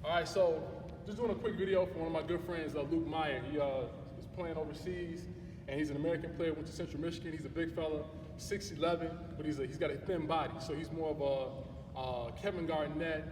All right, so just doing a quick video for one of my good friends, Luke Meyer. He is playing overseas, and he's an American player, went to Central Michigan. He's a big fella, 6'11", but he's got a thin body, so he's more of a Kevin Garnett,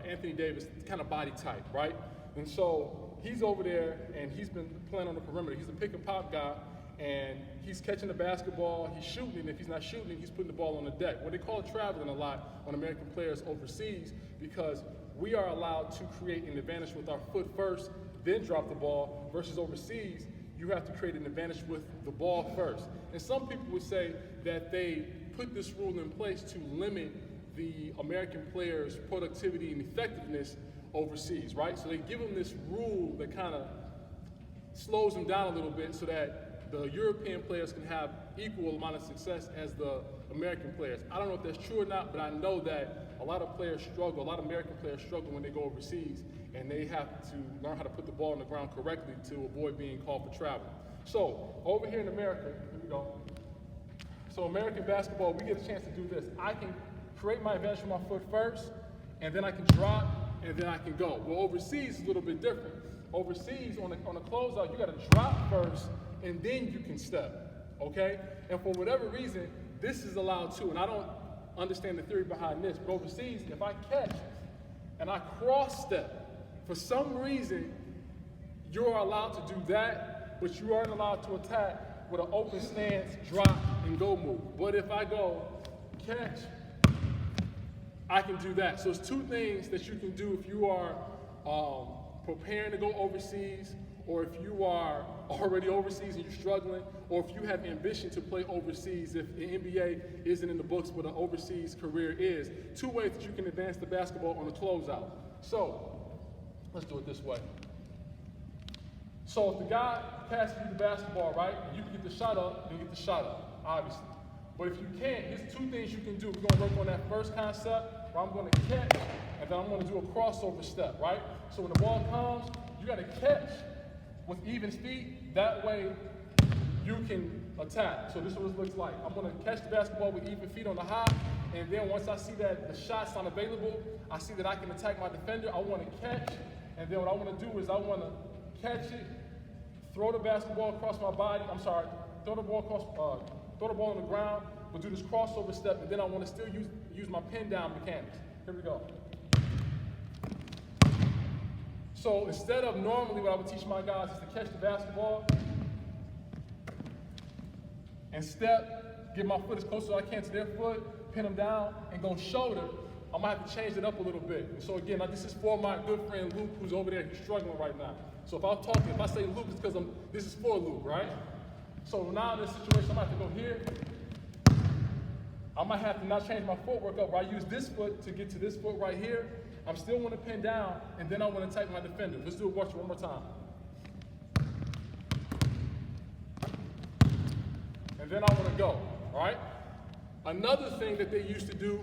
Anthony Davis kind of body type, right? And so he's over there, and he's been playing on the perimeter. He's a pick and pop guy, and he's catching the basketball, he's shooting, and if he's not shooting, he's putting the ball on the deck. Well, they call it traveling a lot on American players overseas because we are allowed to create an advantage with our foot first, then drop the ball, versus overseas, you have to create an advantage with the ball first. And some people would say that they put this rule in place to limit the American players' productivity and effectiveness overseas, right? So they give them this rule that kind of slows them down a little bit so that the European players can have equal amount of success as the American players. I don't know if that's true or not, but I know that a lot of players struggle, a lot of American players struggle when they go overseas, and they have to learn how to put the ball on the ground correctly to avoid being called for travel. So over here in America, here we go. So American basketball, we get a chance to do this. I can create my advantage with my foot first, and then I can drop, and then I can go. Well, overseas is a little bit different. Overseas, on a closeout, you got to drop first, and then you can step, okay? And for whatever reason, this is allowed too, and I don't understand the theory behind this, but overseas, if I catch and I cross step, for some reason, you're allowed to do that, but you aren't allowed to attack with an open stance, drop, and go move. But if I go catch, I can do that. So it's two things that you can do if you are preparing to go overseas, or if you are already overseas and you're struggling, or if you have ambition to play overseas, if the NBA isn't in the books but an overseas career is. Two ways that you can advance the basketball on a closeout. So, let's do it this way. So if the guy passes you the basketball, right, you can get the shot up, then get the shot up, obviously. But if you can't, here's two things you can do. We're gonna work on that first concept, where I'm gonna catch, and then I'm gonna do a crossover step, right? So when the ball comes, you gotta catch with even feet, that way you can attack. So this is what it looks like. I'm gonna catch the basketball with even feet on the high, and then once I see that the shot's not available, I see that I can attack my defender, I wanna catch, and then what I wanna do is I wanna catch it, throw the basketball across my body, throw the ball on the ground, but do this crossover step, and then I wanna still use my pin down mechanics. Here we go. So instead of normally what I would teach my guys is to catch the basketball and step, get my foot as close as I can to their foot, pin them down, and go shoulder, I'm gonna have to change it up a little bit. And so again, this is for my good friend Luke, who's over there, he's struggling right now. So if I say Luke, it's because this is for Luke, right? So now in this situation, I'm gonna have to go here. I might have to not change my footwork up, where I use this foot to get to this foot right here. I'm still want to pin down, and then I want to attack my defender. Let's do it, watch it one more time. And then I want to go, all right? Another thing that they used to do,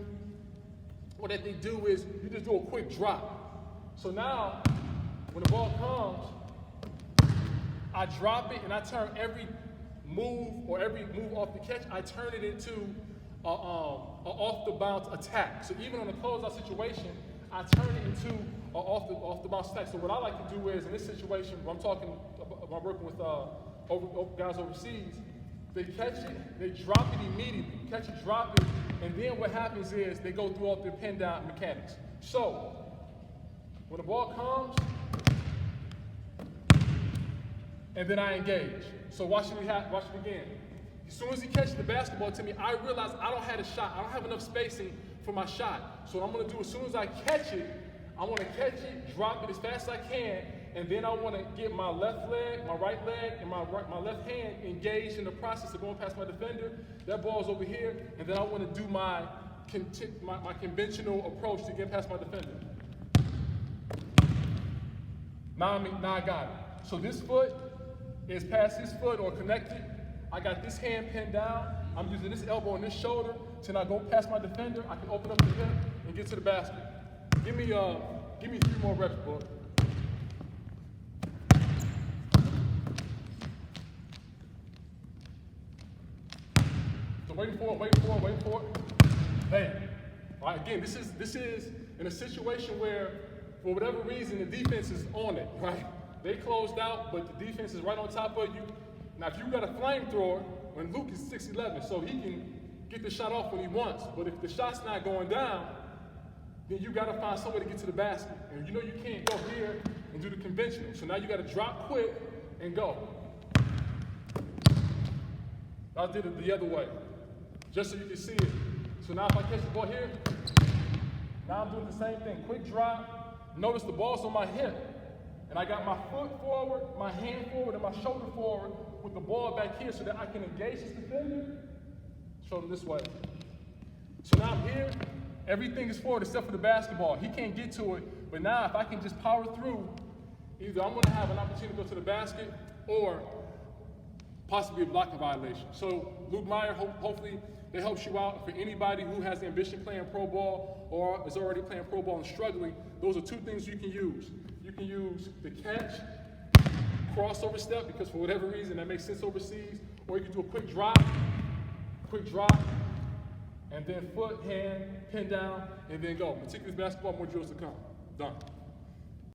or that they do, is you just do a quick drop. So now, when the ball comes, I drop it, and I turn every move off the catch, I turn it into an off-the-bounce attack. So even on a closeout situation, I turn it into an off-the-bounce attack. So what I like to do is, in this situation, when I'm working with guys overseas, they catch it, they drop it immediately. Catch it, drop it, and then what happens is they go through all their pin down mechanics. So when the ball comes, and then I engage. So watch it again. As soon as he catches the basketball to me, I realize I don't have a shot. I don't have enough spacing for my shot. So what I'm gonna do, as soon as I catch it, I wanna catch it, drop it as fast as I can, and then I wanna get my left leg, my right leg, and my left hand engaged in the process of going past my defender. That ball's over here, and then I wanna do my conventional approach to get past my defender. Now I got it. So this foot is past his foot or connected. I got this hand pinned down. I'm using this elbow and this shoulder to now go past my defender. I can open up the hip and get to the basket. Give me 3 more reps, bro. So waiting for it. Bam. All right, again, this is in a situation where for whatever reason, the defense is on it, right? They closed out, but the defense is right on top of you. Now, if you got a flamethrower, when Luke is 6'11", so he can get the shot off when he wants, but if the shot's not going down, then you gotta find some way to get to the basket. And you know you can't go here and do the conventional. So now you gotta drop quick and go. I did it the other way, just so you can see it. So now if I catch the ball here, now I'm doing the same thing. Quick drop, notice the ball's on my hip. And I got my foot forward, my hand forward, and my shoulder forward with the ball back here so that I can engage this defender. Show them this way. So now I'm here, everything is forward except for the basketball. He can't get to it, but now if I can just power through, either I'm gonna have an opportunity to go to the basket or possibly a blocking violation. So Luke Meyer, hopefully that helps you out. For anybody who has the ambition playing pro ball or is already playing pro ball and struggling, those are two things you can use. You can use the catch, crossover step, because for whatever reason that makes sense overseas, or you can do a quick drop, and then foot, hand, pin down, and then go. Meticulous basketball, more drills to come. Done.